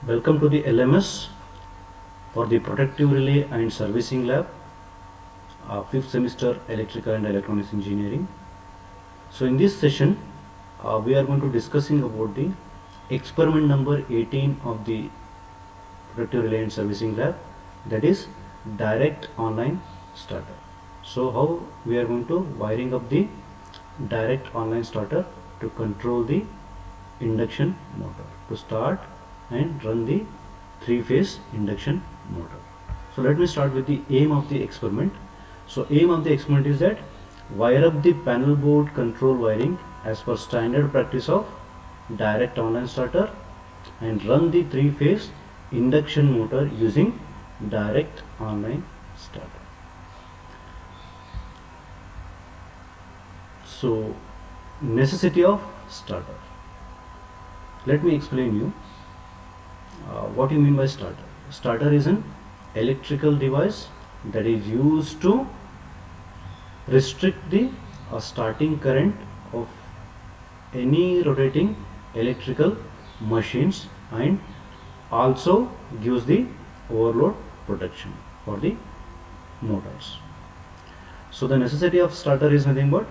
Welcome to the LMS for the Protective Relay and Servicing Lab, 5th semester Electrical and Electronics Engineering. So in this session, we are going to discussing about the experiment number 18 of the Protective Relay and Servicing Lab, that is direct online starter. So how we are going to wiring up the direct online starter to control the induction motor, to start and run the three-phase induction motor. So let me start with the aim of the experiment. So aim of the experiment is that wire up the panel board control wiring as per standard practice of direct online starter and run the three-phase induction motor using direct online starter. So necessity of starter. Let me explain you what you mean by starter. Starter is an electrical device that is used to restrict the starting current of any rotating electrical machines and also gives the overload protection for the motors. So the necessity of starter is nothing but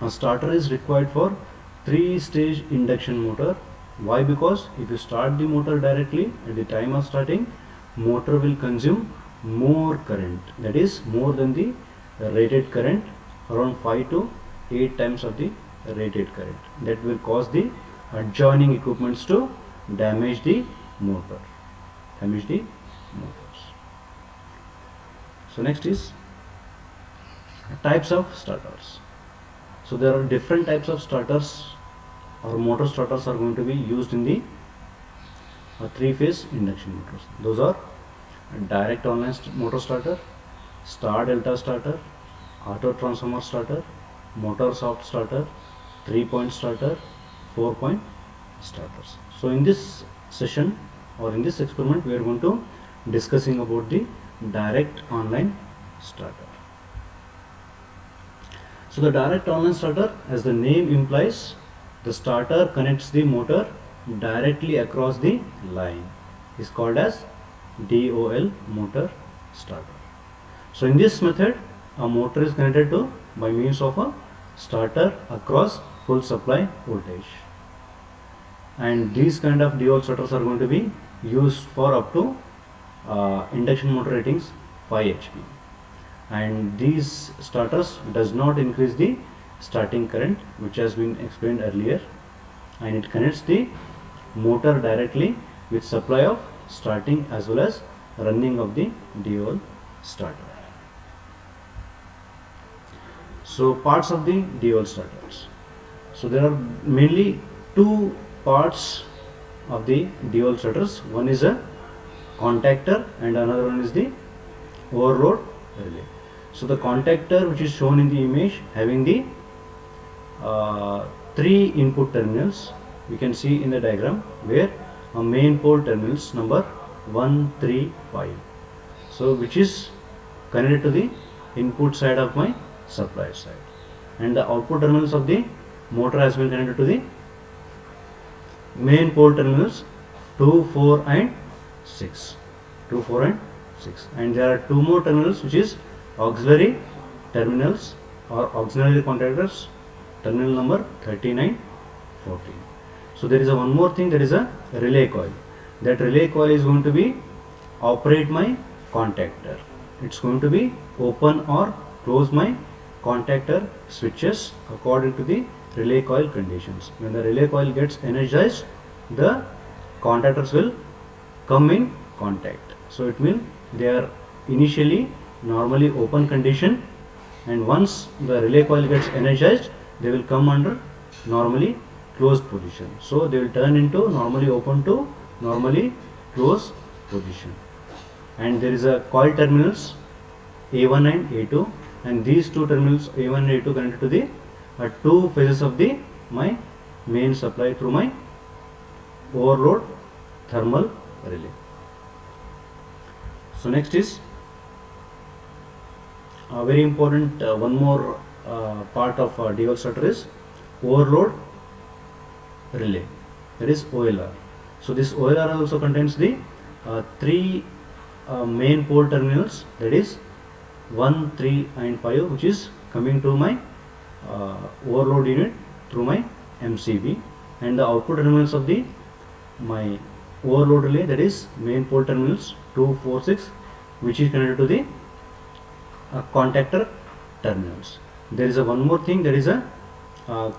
a starter is required for 3-stage induction motor. Why? Because if you start the motor directly at the time of starting, motor will consume more current, that is more than the rated current, around 5 to 8 times of the rated current. That will cause the adjoining equipments to damage the motor, damage the motors. So next is types of starters. So there are different types of starters or motor starters are going to be used in the three-phase induction motors. Those are direct online motor starter, star delta starter, auto transformer starter, motor soft starter, 3-point starter, 4-point starters. So in this session or in this experiment, we are going to discussing about the direct online starter. So the direct online starter, as the name implies, the starter connects the motor directly across the line, is called as DOL motor starter. So in this method, a motor is connected to by means of a starter across full supply voltage, and these kind of DOL starters are going to be used for up to induction motor ratings 5 HP, and these starters does not increase the starting current, which has been explained earlier, and it connects the motor directly with supply of starting as well as running of the DOL starter. So parts of the DOL starters. So there are mainly two parts of the DOL starters. One is a contactor and another one is the overload relay. So the contactor, which is shown in the image, having the 3 input terminals, we can see in the diagram, where a main pole terminals number 1, 3, 5. So which is connected to the input side of my supply side, and the output terminals of the motor has been connected to the main pole terminals 2, 4 and 6. 2, 4 and 6, and there are 2 more terminals, which is auxiliary terminals or auxiliary contactors, terminal number 39, 14. So there is one more thing, that is a relay coil. That relay coil is going to be operate my contactor. It's going to be open or close my contactor switches according to the relay coil conditions. When the relay coil gets energized, the contactors will come in contact. So it means they are initially normally open condition, and once the relay coil gets energized, they will come under normally closed position. So they will turn into normally open to normally closed position, and there is a coil terminals A1 and A2, and these two terminals A1 and A2 connected to the 2 phases of the my main supply through my overload thermal relay. So next is very important, one more part of DOL starter is overload relay, that is OLR. So this OLR also contains the three main pole terminals, that is 1, 3 and 5, which is coming to my overload unit through my MCB, and the output terminals of the my overload relay, that is main pole terminals 2, 4, 6, which is connected to the contactor terminals. There is a one more thing, that is a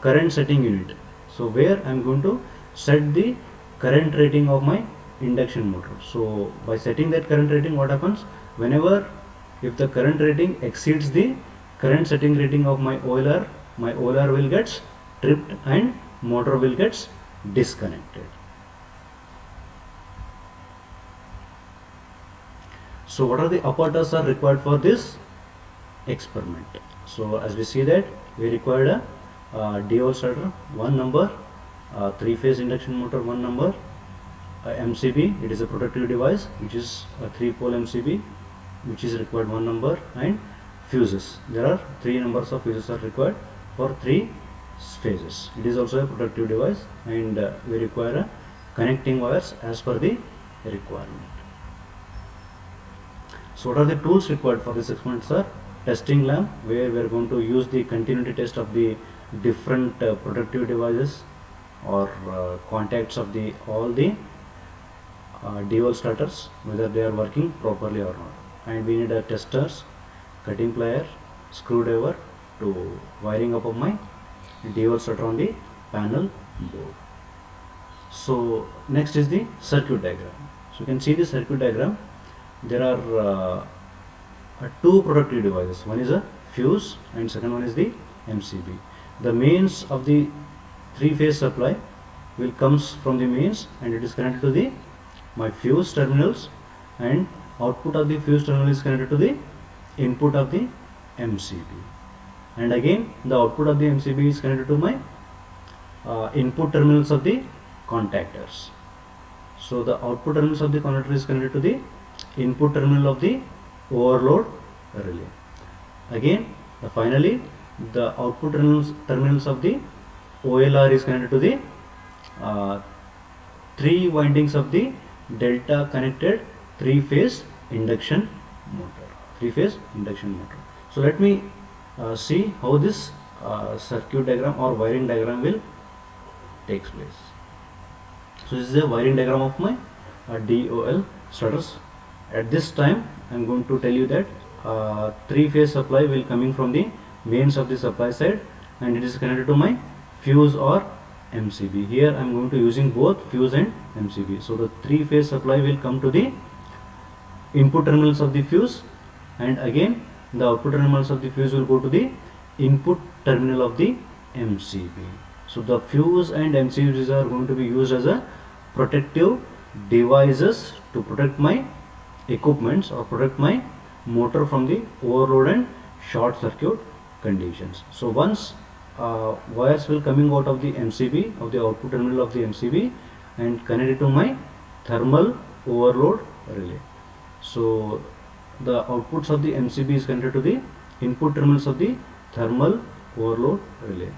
current setting unit. So where I am going to set the current rating of my induction motor. So by setting that current rating, what happens, whenever if the current rating exceeds the current setting rating of my OLR will gets tripped and motor will gets disconnected. So what are the apparatus are required for this experiment? So as we see that we required a DO starter, one number, 3-phase induction motor, one number, MCB, it is a protective device which is a 3-pole MCB which is required, one number, and fuses. There are 3 numbers of fuses are required for 3 phases. It is also a protective device, and we require a connecting wires as per the requirement. So what are the tools required for this experiment, sir? Testing lamp, where we are going to use the continuity test of the different protective devices or contacts of the all the DO starters, whether they are working properly or not. And we need a testers, cutting plier, screwdriver to wiring up of my DO starter on the panel board. So next is the circuit diagram. So you can see the circuit diagram. There are 2 protective devices. One is a fuse and second one is the MCB. The mains of the 3-phase supply will comes from the mains, and it is connected to the my fuse terminals, and output of the fuse terminal is connected to the input of the MCB, and again the output of the MCB is connected to my input terminals of the contactors. So the output terminals of the contactor is connected to the input terminal of the overload relay. Again finally the output terminals of the OLR is connected to the 3 windings of the delta connected 3-phase induction motor. 3-phase induction motor. So let me see how this circuit diagram or wiring diagram will takes place. So this is a wiring diagram of my DOL starters. At this time I am going to tell you that 3-phase supply will coming from the mains of the supply side, and it is connected to my fuse or MCB. Here I am going to using both fuse and MCB. So the 3-phase supply will come to the input terminals of the fuse, and again the output terminals of the fuse will go to the input terminal of the MCB. So the fuse and MCBs are going to be used as a protective devices to protect my equipments or protect my motor from the overload and short circuit conditions. So once wires will coming out of the MCB, of the output terminal of the MCB, and connected to my thermal overload relay. So the outputs of the MCB is connected to the input terminals of the thermal overload relay,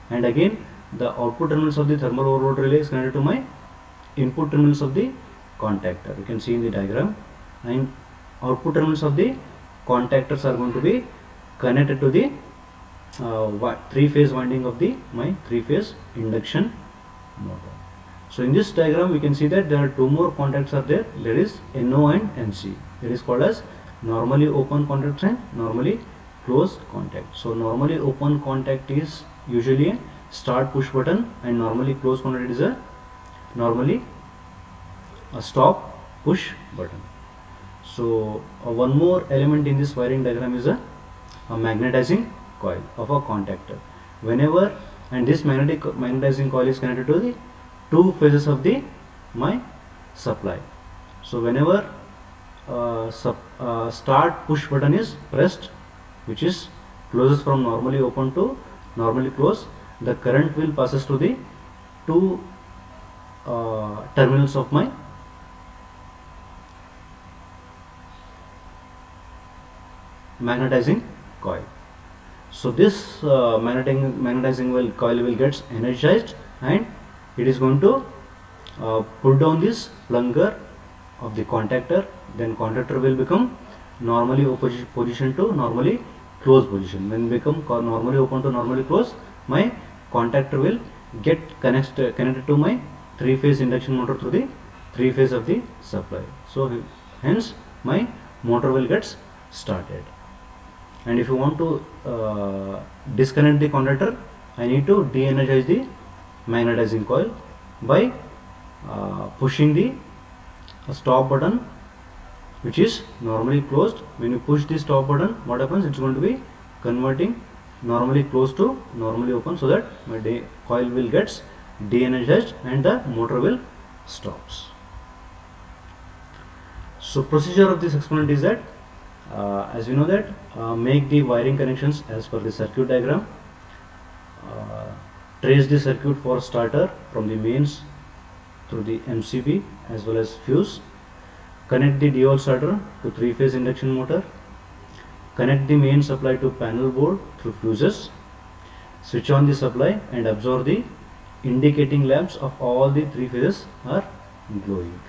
and again the output terminals of the thermal overload relay is connected to my input terminals of the contactor. You can see in the diagram, and output terminals of the contactors are going to be connected to the 3-phase winding of the my 3-phase induction motor. So in this diagram we can see that there are 2 more contacts are there. There is NO and NC. It is called as normally open contacts and normally closed contact. So normally open contact is usually a start push button, and normally closed contact is a normally a stop push button. So one more element in this wiring diagram is a magnetizing coil of a contactor. Whenever, and this magnetizing coil is connected to the 2 phases of the my supply. So whenever start push button is pressed, which is closes from normally open to normally closed, the current will passes to the 2 terminals of my magnetizing coil. So this magnetizing coil will gets energized, and it is going to pull down this plunger of the contactor, then contactor will become normally open position to normally close position. When become normally open to normally close, my contactor will get connected to my 3-phase induction motor through the 3-phase of the supply. So hence my motor will get started. And if you want to disconnect the contactor, I need to de-energize the magnetizing coil by pushing the stop button, which is normally closed. When you push the stop button, what happens? It's going to be converting normally closed to normally open, so that my coil will get de-energized and the motor will stops. So procedure of this experiment is that as you know that make the wiring connections as per the circuit diagram. Trace the circuit for starter from the mains through the MCB as well as fuse. Connect the DOL starter to 3-phase induction motor. Connect the main supply to panel board through fuses. Switch on the supply and observe the indicating lamps of all the 3 phases are glowing.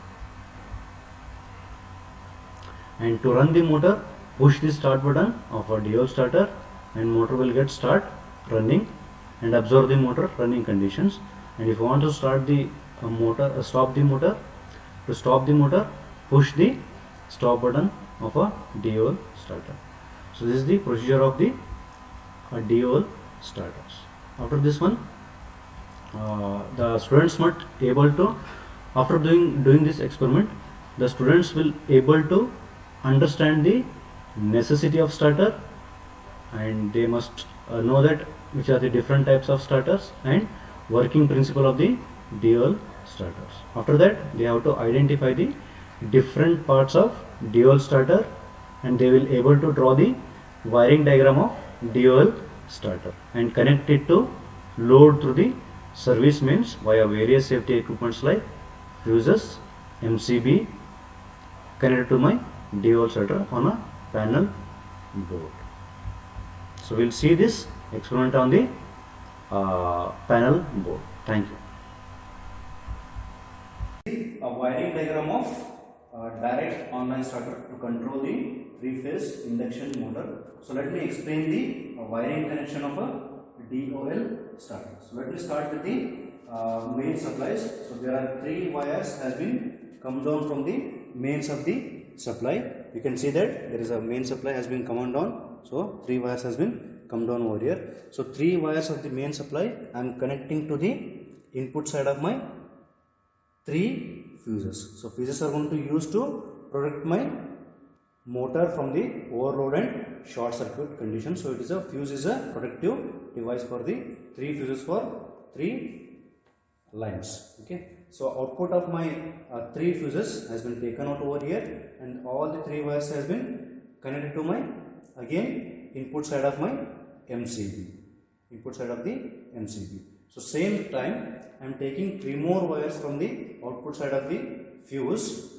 And to run the motor, push the start button of a DOL starter and motor will get start running, and observe the motor running conditions. And if you want to start the motor, stop the motor, to stop the motor, push the stop button of a DOL starter. So this is the procedure of the DOL starters. After this one, the students must able to, after doing this experiment, the students will able to understand the necessity of starter, and they must know that which are the different types of starters and working principle of the DOL starters. After that, they have to identify the different parts of DOL starter, and they will able to draw the wiring diagram of DOL starter and connect it to load through the service mains via various safety equipments like fuses, MCB, connected to my DOL starter on a panel board. So we'll see this experiment on the panel board. Thank you. A wiring diagram of direct online starter to control the 3-phase induction motor. So let me explain the wiring connection of a DOL starter. So let me start with the main supplies. So there are 3 wires has been come down from the mains of the supply. You can see that there is a main supply has been come down. So 3 wires has been come down over here. So 3 wires of the main supply I am connecting to the input side of my 3 fuses. So fuses are going to use to protect my motor from the overload and short circuit condition. So it is a fuse is a protective device for the 3 fuses for 3 lines. Okay. So output of my 3 fuses has been taken out over here, and all the 3 wires has been connected to my again input side of my MCB. Input side of the MCB. So same time I am taking 3 more wires from the output side of the fuse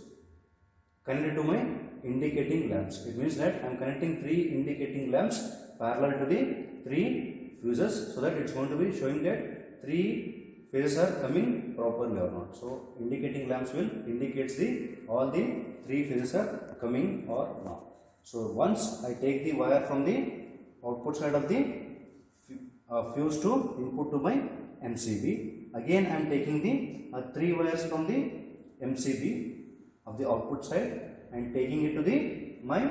connected to my indicating lamps. It means that I am connecting 3 indicating lamps parallel to the 3 fuses, so that it's going to be showing that 3 phases are coming properly or not. So indicating lamps will indicates the all the 3 phases are coming or not. So once I take the wire from the output side of the fuse to input to my MCB, again I am taking the 3 wires from the MCB of the output side and taking it to the my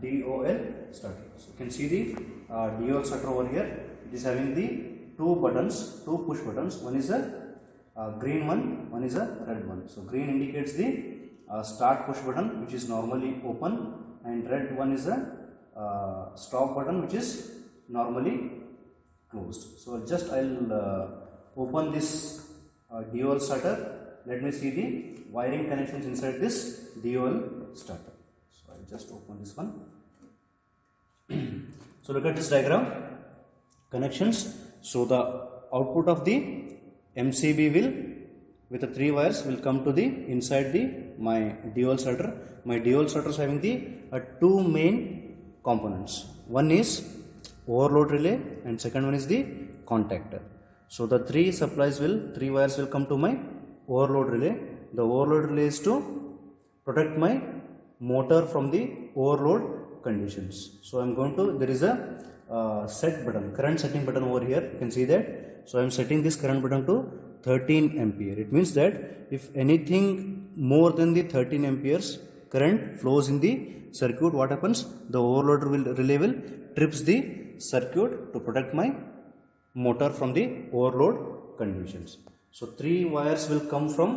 DOL starter. So you can see the DOL starter over here. It is having the 2 buttons, 2 push buttons. One is a green one is a red one. So green indicates the start push button, which is normally open, and red one is a stop button, which is normally closed. So just I'll open this DOL starter. Let me see the wiring connections inside this DOL starter. So I'll just open this one. So look at this diagram. Connections. So the output of the MCB will with the 3 wires will come to the inside the my DOL starter. My DOL starter is having the 2 main components. One is overload relay and second one is the contactor. So the 3 wires will come to my overload relay. The overload relay is to protect my motor from the overload conditions. So I am going to, there is a set button, current setting button over here, you can see that. So I am setting this current button to 13 ampere. It means that if anything more than the 13 amperes current flows in the circuit, what happens? The overload relay will trips the circuit to protect my motor from the overload conditions. So 3 wires will come from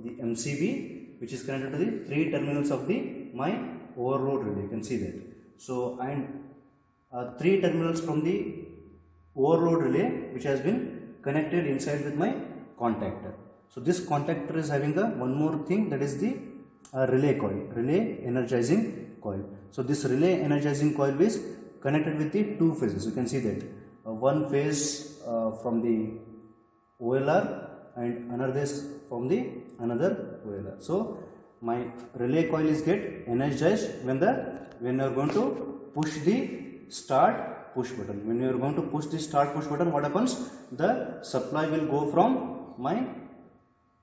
the MCB, which is connected to the 3 terminals of the my overload relay. You can see that. So and 3 terminals from the overload relay, which has been connected inside with my contactor. So this contactor is having a one more thing, that is the relay coil, relay energizing coil. So this relay energizing coil is connected with the 2 phases. You can see that one phase from the OLR and another is from the another OLR. So my relay coil is get energized when you are going to push the start push button. When you are going to push the start push button, what happens? The supply will go from my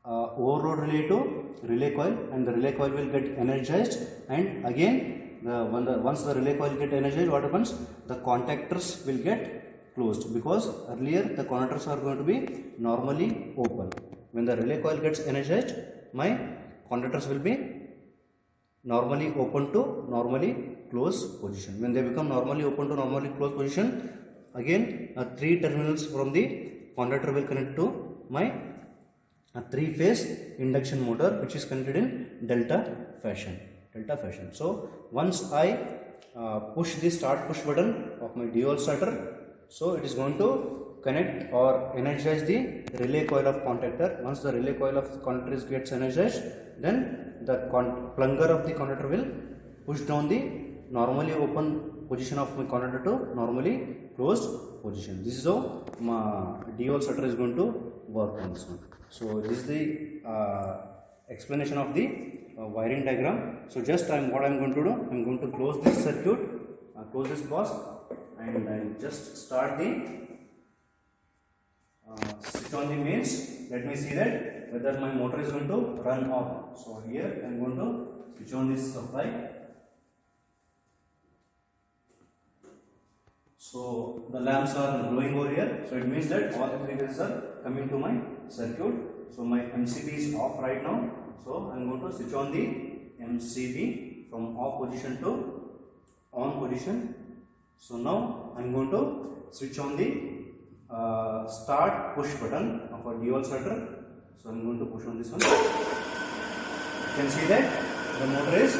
overload relay to relay coil, and the relay coil will get energized, and again once the relay coil get energized, what happens? The contactors will get closed, because earlier the contactors are going to be normally open. When the relay coil gets energized, my contactors will be normally open to normally closed position. When they become normally open to normally closed position, again 3 terminals from the contactor will connect to my 3-phase induction motor, which is connected in delta fashion. So once I push the start push button of my dual starter, so it is going to connect or energize the relay coil of contactor. Once the relay coil of contactor gets energized, then the plunger of the contactor will push down the normally open position of my contactor to normally closed position. This is how my dual starter is going to work on this one. So this is the explanation of the wiring diagram. So just what I am going to do, I am going to close this circuit, close this box, and I will just start the switch on the mains. Let me see that whether my motor is going to run off. So here I am going to switch on this supply. So the lamps are glowing over here, so it means that all the 3 phases are coming to my circuit. So my MCB is off right now, so I am going to switch on the MCB from off position to on position. So now I am going to switch on the start push button of a dual starter. So I am going to push on this one. You can see that the motor is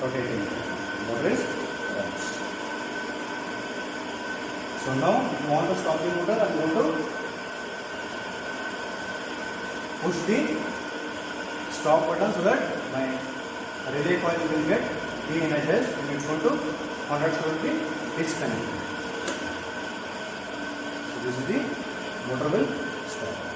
rotating. Motor is right. So now if you want to stop the motor, I am going to push the stop button so that my relay coil will get de-energized and it is going to contacts will be disconnected. So this is the motor will stop.